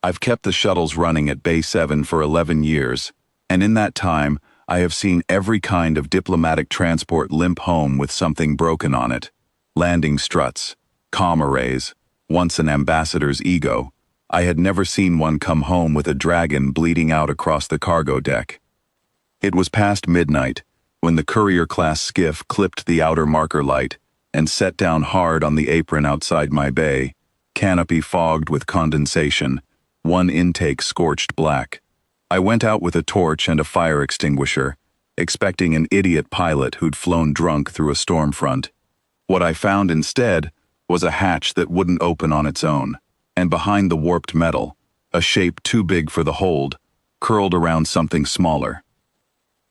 I've kept the shuttles running at Bay 7 for 11 years, and in that time, I have seen every kind of diplomatic transport limp home with something broken on it. Landing struts, comm arrays, once an ambassador's ego. I had never seen one come home with a dragon bleeding out across the cargo deck. It was past midnight when the courier-class skiff clipped the outer marker light and set down hard on the apron outside my bay, canopy fogged with condensation, one intake scorched black. I went out with a torch and a fire extinguisher, expecting an idiot pilot who'd flown drunk through a storm front. What I found instead was a hatch that wouldn't open on its own, and behind the warped metal, a shape too big for the hold, curled around something smaller.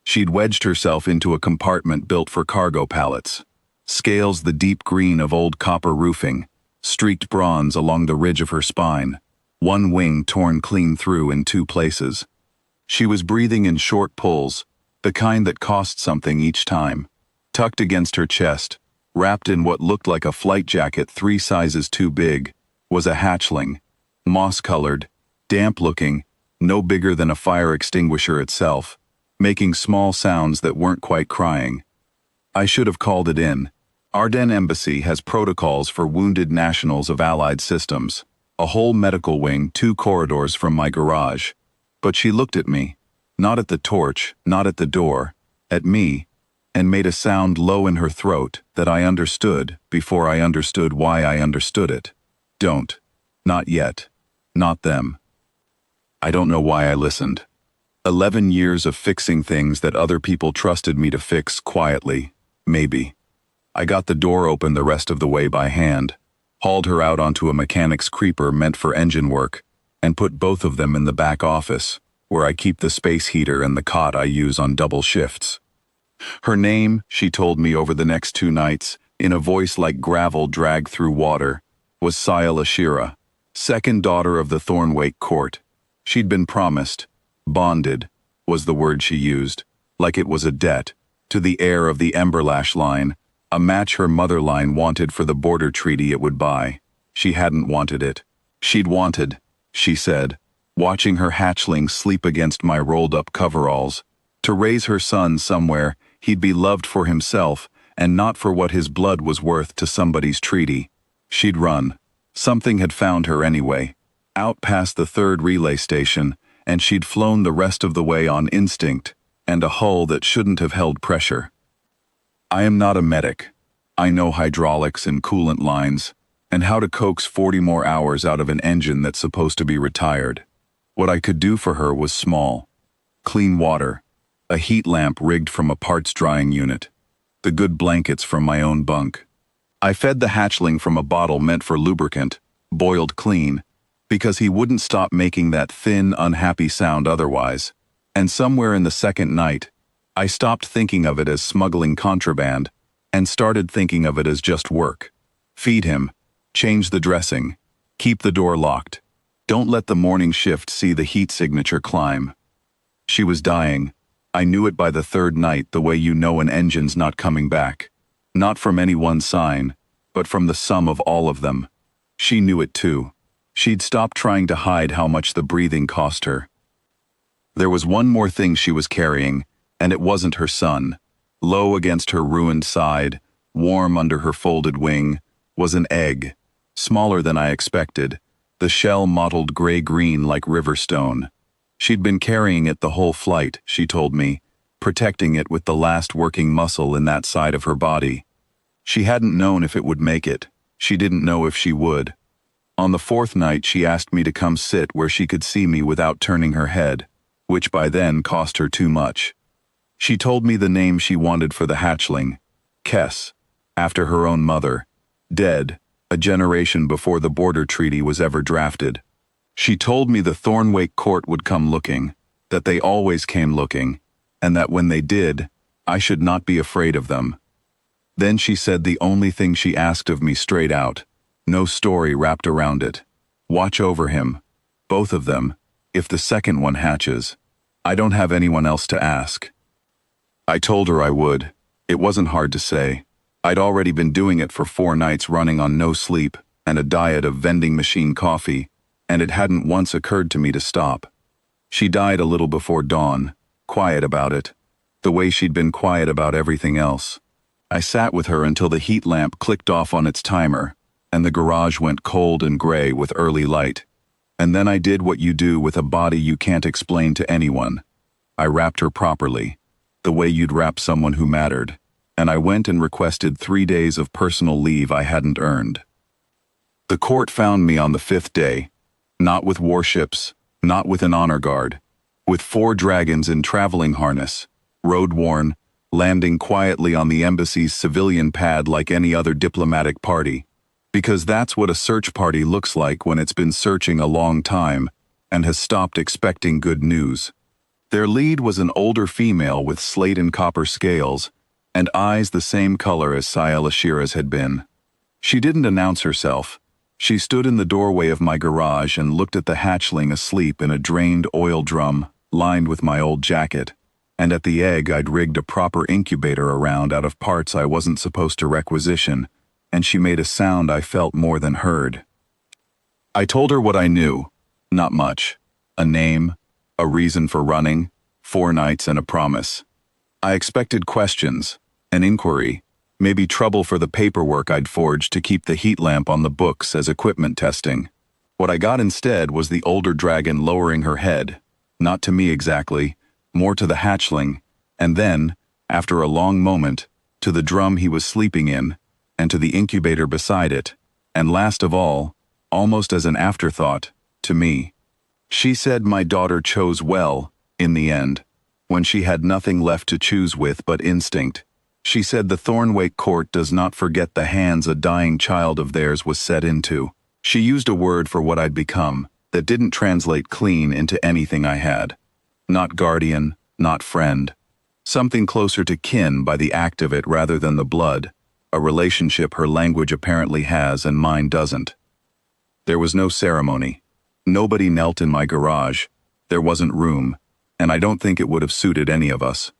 She'd wedged herself into a compartment built for cargo pallets. Scales the deep green of old copper roofing, streaked bronze along the ridge of her spine, one wing torn clean through in two places. She was breathing in short pulls, the kind that cost something each time. Tucked against her chest, wrapped in what looked like a flight jacket 3 sizes too big, was a hatchling, moss-colored, damp-looking, no bigger than a fire extinguisher itself, making small sounds that weren't quite crying. I should have called it in. Ardennes Embassy has protocols for wounded nationals of Allied systems, a whole medical wing 2 corridors from my garage. But she looked at me, not at the torch, not at the door, at me, and made a sound low in her throat that I understood before I understood why I understood it. Don't. Not yet. Not them. I don't know why I listened. 11 years of fixing things that other people trusted me to fix quietly, maybe. I got the door open the rest of the way by hand, hauled her out onto a mechanic's creeper meant for engine work, and put both of them in the back office, where I keep the space heater and the cot I use on double shifts. Her name, she told me over the next 2 nights, in a voice like gravel dragged through water, was Sayal Ashira, second daughter of the Thornwake court. She'd been promised, bonded, was the word she used, like it was a debt, to the heir of the Emberlash line, a match her mother line wanted for the border treaty it would buy. She hadn't wanted it. She'd wanted, she said, watching her hatchling sleep against my rolled-up coveralls, to raise her son somewhere he'd be loved for himself and not for what his blood was worth to somebody's treaty. She'd run. Something had found her anyway, out past the 3rd relay station, and she'd flown the rest of the way on instinct and a hull that shouldn't have held pressure. I am not a medic. I know hydraulics and coolant lines, and how to coax 40 more hours out of an engine that's supposed to be retired. What I could do for her was small. Clean water, a heat lamp rigged from a parts drying unit, the good blankets from my own bunk. I fed the hatchling from a bottle meant for lubricant, boiled clean, because he wouldn't stop making that thin, unhappy sound otherwise. And somewhere in the second night, I stopped thinking of it as smuggling contraband and started thinking of it as just work. Feed him, change the dressing, keep the door locked. Don't let the morning shift see the heat signature climb. She was dying. I knew it by the 3rd night, the way you know an engine's not coming back. Not from any one sign, but from the sum of all of them. She knew it too. She'd stopped trying to hide how much the breathing cost her. There was one more thing she was carrying, and it wasn't her son. Low against her ruined side, warm under her folded wing, was an egg, smaller than I expected, the shell mottled gray-green like river stone. She'd been carrying it the whole flight, she told me, protecting it with the last working muscle in that side of her body. She hadn't known if it would make it. She didn't know if she would. On the 4th night, she asked me to come sit where she could see me without turning her head, which by then cost her too much. She told me the name she wanted for the hatchling, Kess, after her own mother, dead, a generation before the border treaty was ever drafted. She told me the Thornwake court would come looking, that they always came looking, and that when they did, I should not be afraid of them. Then she said the only thing she asked of me straight out, no story wrapped around it. Watch over him, both of them, if the second one hatches. I don't have anyone else to ask. I told her I would. It wasn't hard to say. I'd already been doing it for 4 nights running on no sleep and a diet of vending machine coffee, and it hadn't once occurred to me to stop. She died a little before dawn, quiet about it, the way she'd been quiet about everything else. I sat with her until the heat lamp clicked off on its timer, and the garage went cold and gray with early light. And then I did what you do with a body you can't explain to anyone. I wrapped her properly, the way you'd wrap someone who mattered, and I went and requested 3 days of personal leave I hadn't earned. The court found me on the 5th day, not with warships, not with an honor guard, with 4 dragons in traveling harness, road-worn, landing quietly on the embassy's civilian pad like any other diplomatic party, because that's what a search party looks like when it's been searching a long time and has stopped expecting good news. Their lead was an older female with slate and copper scales, and eyes the same color as Sayala Shira's had been. She didn't announce herself. She stood in the doorway of my garage and looked at the hatchling asleep in a drained oil drum lined with my old jacket, and at the egg I'd rigged a proper incubator around out of parts I wasn't supposed to requisition, and she made a sound I felt more than heard. I told her what I knew, not much. A name, a reason for running, 4 nights and a promise. I expected questions, an inquiry, maybe trouble for the paperwork I'd forged to keep the heat lamp on the books as equipment testing. What I got instead was the older dragon lowering her head, not to me exactly, more to the hatchling, and then, after a long moment, to the drum he was sleeping in, and to the incubator beside it, and last of all, almost as an afterthought, to me. She said my daughter chose well, in the end, when she had nothing left to choose with but instinct. She said the Thornwake court does not forget the hands a dying child of theirs was set into. She used a word for what I'd become that didn't translate clean into anything I had. Not guardian, not friend. Something closer to kin by the act of it rather than the blood, a relationship her language apparently has and mine doesn't. There was no ceremony. Nobody knelt in my garage. There wasn't room, and I don't think it would have suited any of us.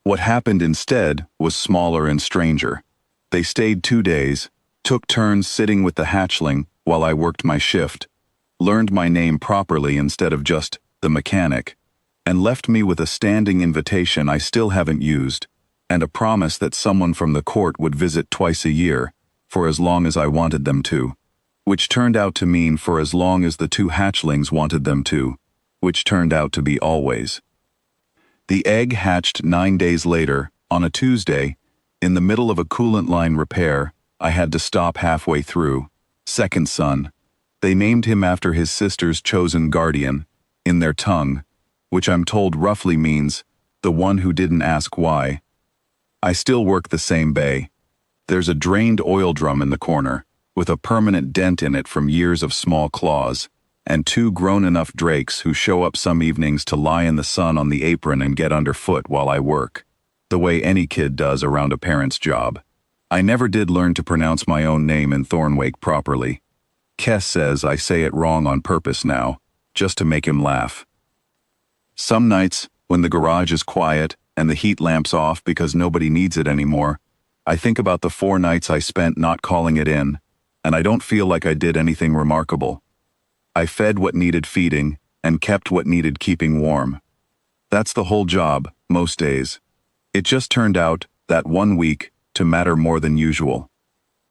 What happened instead was smaller and stranger. They stayed 2 days, took turns sitting with the hatchling while I worked my shift, learned my name properly instead of just the mechanic, and left me with a standing invitation I still haven't used, and a promise that someone from the court would visit twice a year, for as long as I wanted them to, which turned out to mean for as long as the 2 hatchlings wanted them to, which turned out to be always. The egg hatched 9 days later, on a Tuesday, in the middle of a coolant line repair. I had to stop halfway through. Second son. They named him after his sister's chosen guardian, in their tongue, which I'm told roughly means, the one who didn't ask why. I still work the same bay. There's a drained oil drum in the corner, with a permanent dent in it from years of small claws, and 2 grown-enough drakes who show up some evenings to lie in the sun on the apron and get underfoot while I work, the way any kid does around a parent's job. I never did learn to pronounce my own name in Thornwake properly. Kess says I say it wrong on purpose now, just to make him laugh. Some nights, when the garage is quiet and the heat lamp's off because nobody needs it anymore, I think about the 4 nights I spent not calling it in, and I don't feel like I did anything remarkable. I fed what needed feeding and kept what needed keeping warm. That's the whole job, most days. It just turned out, that one week, to matter more than usual.